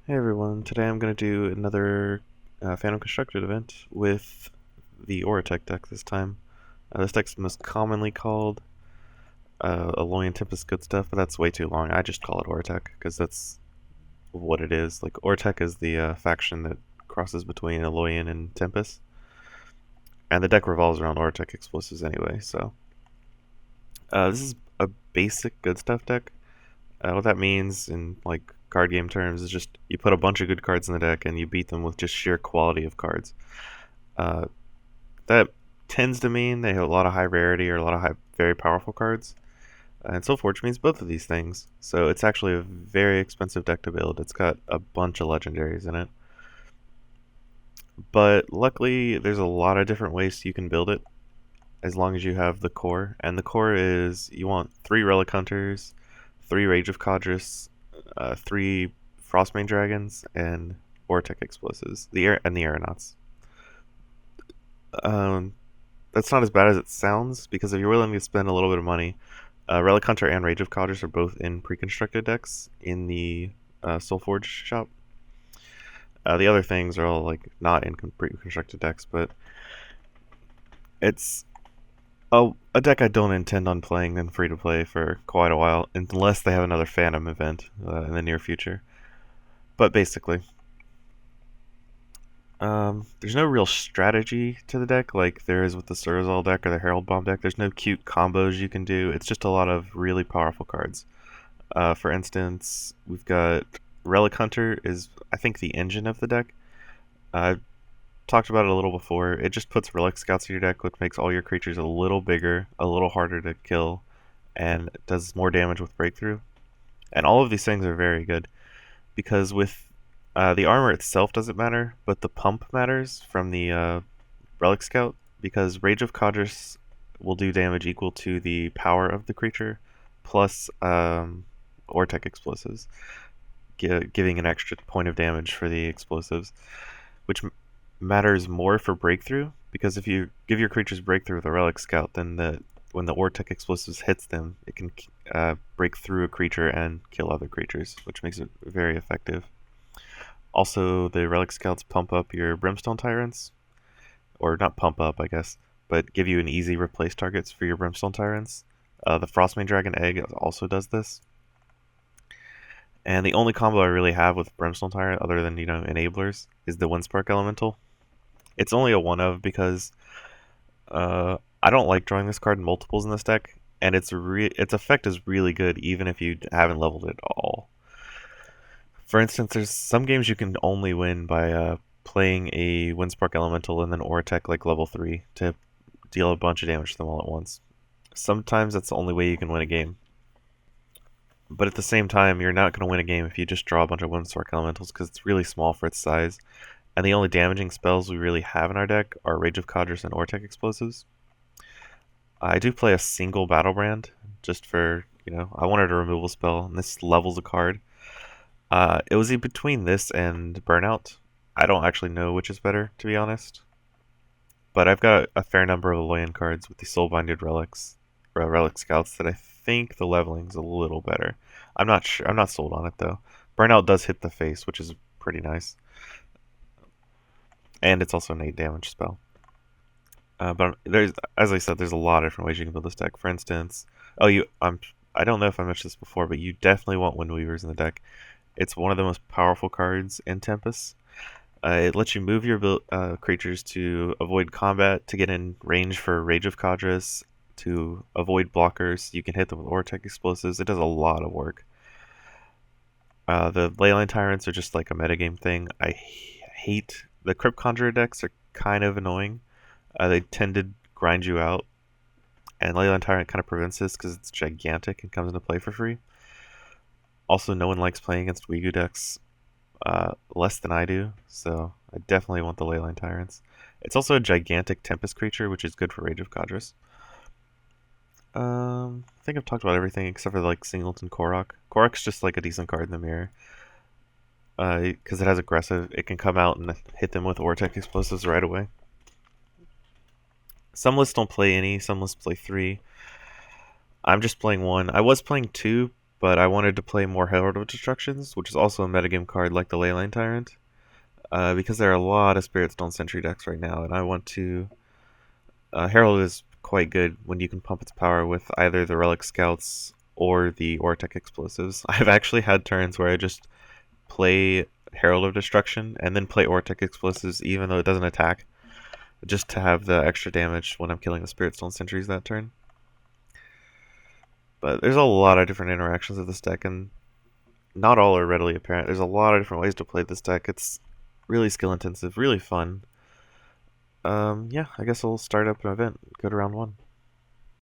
Hey everyone, today I'm going to do another Phantom Constructed event with the Oratek deck this time. This deck's most commonly called Alolan Tempest Good Stuff, but that's way too long. I just call it Oratek because that's what it is. Like, Oratek is the faction that crosses between Alolan and Tempest, and the deck revolves around Oratek Explosives anyway, so. This is a basic Good Stuff deck. What that means in like card game terms is just you put a bunch of good cards in the deck and you beat them with just sheer quality of cards. Uh, that tends to mean they have a lot of high rarity or a lot of very powerful cards. And Solforge means both of these things. So it's actually a very expensive deck to build. It's got a bunch of legendaries in it. But luckily, there's a lot of different ways you can build it as long as you have the core. And the core is you want 3 Relic Hunters, 3 Rage of Kadris, 3 Frostmane Dragons, and Oratek Explosives, and the Aeronauts. Um, that's not as bad as it sounds, because if you're willing to spend a little bit of money, Relic Hunter and Rage of Kadris are both in pre-constructed decks in the Solforge shop. The other things are all like not in pre-constructed decks, but it's a deck I don't intend on playing in free to play for quite a while, unless they have another Phantom event in the near future. But basically, there's no real strategy to the deck like there is with the Surzal deck or the Herald Bomb deck. There's no cute combos you can do. It's just a lot of really powerful cards. For instance, we've got Relic Hunter is, I think, the engine of the deck. I've talked about it a little before. It just puts Relic Scouts in your deck, which makes all your creatures a little bigger, a little harder to kill, and does more damage with Breakthrough. And all of these things are very good because with the armor itself doesn't matter, but the pump matters from the Relic Scout because Rage of Kadris will do damage equal to the power of the creature plus Oratek Explosives, giving an extra point of damage for the explosives, which matters more for Breakthrough because if you give your creatures Breakthrough with a Relic Scout, then when the Oratek Explosives hits them, it can break through a creature and kill other creatures, which makes it very effective. Also, the Relic Scouts pump up your Brimstone Tyrants, or not pump up, I guess, but give you an easy replace targets for your Brimstone Tyrants. The Frostmane Dragon Egg also does this. And the only combo I really have with Brimstone Tyrant, other than, enablers, is the Windspark Elemental. It's only a one of because I don't like drawing this card in multiples in this deck, and its effect is really good even if you haven't leveled it at all. For instance, there's some games you can only win by playing a Windspark Elemental and then Oratek like level 3 to deal a bunch of damage to them all at once. Sometimes that's the only way you can win a game. But at the same time, you're not going to win a game if you just draw a bunch of Windspark Elementals because it's really small for its size. And the only damaging spells we really have in our deck are Rage of Kadris and Oratek Explosives. I do play a single Battle Brand just for, I wanted a removal spell, and this levels a card. It was in between this and Burnout. I don't actually know which is better, to be honest. But I've got a fair number of Alolan cards with the Soul-Binded Relic Scouts that I think the leveling's a little better. I'm not sure. I'm not sold on it, though. Burnout does hit the face, which is pretty nice. And it's also an 8 damage spell. But as I said, there's a lot of different ways you can build this deck. For instance, I don't know if I mentioned this before, but you definitely want Windweavers in the deck. It's one of the most powerful cards in Tempest. It lets you move your creatures to avoid combat, to get in range for Rage of Kadris, to avoid blockers. You can hit them with Oratek Explosives. It does a lot of work. The Leyline Tyrants are just like a metagame thing. I hate the Crypt Conjurer decks are kind of annoying. They tend to grind you out, and Leyline Tyrant kind of prevents this because it's gigantic and comes into play for free. Also, no one likes playing against Wigu decks less than I do, so I definitely want the Leyline Tyrants. It's also a gigantic Tempest creature, which is good for Rage of Kadris. I think I've talked about everything except for like Singleton Korok. Korok's just like a decent card in the mirror. Because it has aggressive, it can come out and hit them with Oratek Explosives right away. Some lists don't play any, some lists play 3. I'm just playing 1. I was playing 2 but I wanted to play more Herald of Destructions, which is also a metagame card like the Leyline Tyrant, because there are a lot of Spirit Stone Sentry decks right now, and I want to. Herald is quite good when you can pump its power with either the Relic Scouts or the Oratek Explosives. I've actually had turns where I just play Herald of Destruction and then play Oratek Explosives even though it doesn't attack, just to have the extra damage when I'm killing the Spirit Stone Sentries that turn. But there's a lot of different interactions of this deck, and not all are readily apparent. There's a lot of different ways to play this deck. It's really skill intensive, really fun. Yeah, I guess we'll start up an event. Go to round one.